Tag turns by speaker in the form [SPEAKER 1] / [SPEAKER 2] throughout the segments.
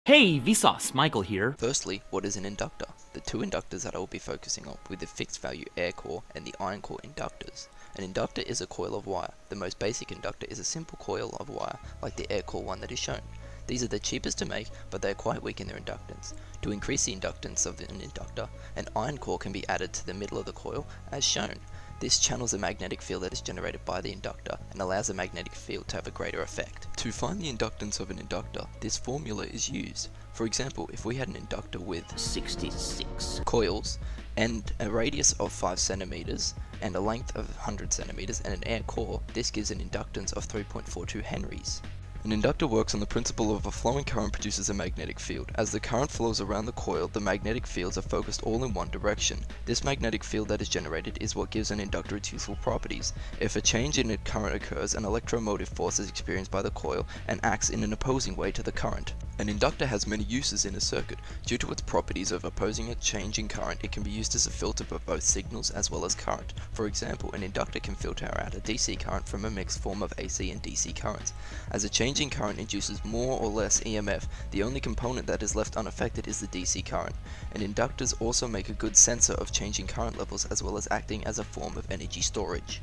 [SPEAKER 1] Hey, Vsauce, Michael here.
[SPEAKER 2] Firstly, what is an inductor? The two inductors that I will be focusing on with the fixed value air core and the iron core inductors. An inductor is a coil of wire. The most basic inductor is a simple coil of wire, like the air core one that is shown. These are the cheapest to make, but they are quite weak in their inductance. To increase the inductance of an inductor, an iron core can be added to the middle of the coil, as shown. This channels the magnetic field that is generated by the inductor and allows the magnetic field to have a greater effect. To find the inductance of an inductor, this formula is used. For example, if we had an inductor with 66 coils and a radius of 5 centimeters and a length of 100 centimeters and an air core, this gives an inductance of 3.42 henries. An inductor works on the principle of a flowing current produces a magnetic field. As the current flows around the coil, the magnetic fields are focused all in one direction. This magnetic field that is generated is what gives an inductor its useful properties. If a change in current occurs, an electromotive force is experienced by the coil and acts in an opposing way to the current. An inductor has many uses in a circuit. Due to its properties of opposing a change in current, it can be used as a filter for both signals as well as current. For example, an inductor can filter out a DC current from a mixed form of AC and DC currents. As a change in current induces more or less EMF, the only component that is left unaffected is the DC current. And inductors also make a good sensor of changing current levels as well as acting as a form of energy storage.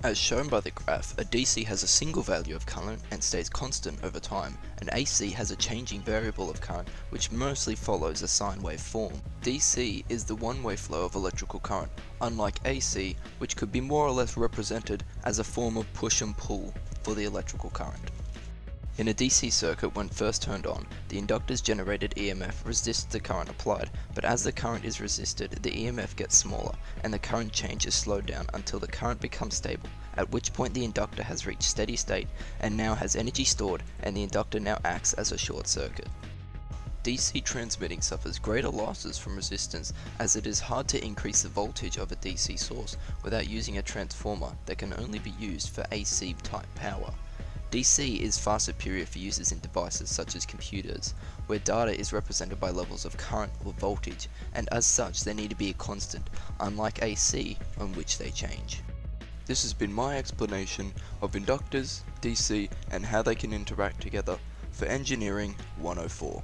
[SPEAKER 2] As shown by the graph, a DC has a single value of current and stays constant over time. An AC has a changing variable of current, which mostly follows a sine wave form. DC is the one-way flow of electrical current, unlike AC, which could be more or less represented as a form of push and pull for the electrical current. In a DC circuit, when first turned on, the inductor's generated EMF resists the current applied, but as the current is resisted, the EMF gets smaller, and the current change is slowed down until the current becomes stable, at which point the inductor has reached steady state and now has energy stored, and the inductor now acts as a short circuit. DC transmitting suffers greater losses from resistance, as it is hard to increase the voltage of a DC source without using a transformer that can only be used for AC type power. DC is far superior for uses in devices such as computers, where data is represented by levels of current or voltage, and as such they need to be a constant, unlike AC, on which they change. This has been my explanation of inductors, DC, and how they can interact together for Engineering 104.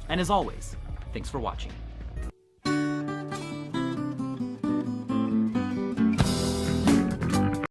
[SPEAKER 1] And as always, thanks for watching.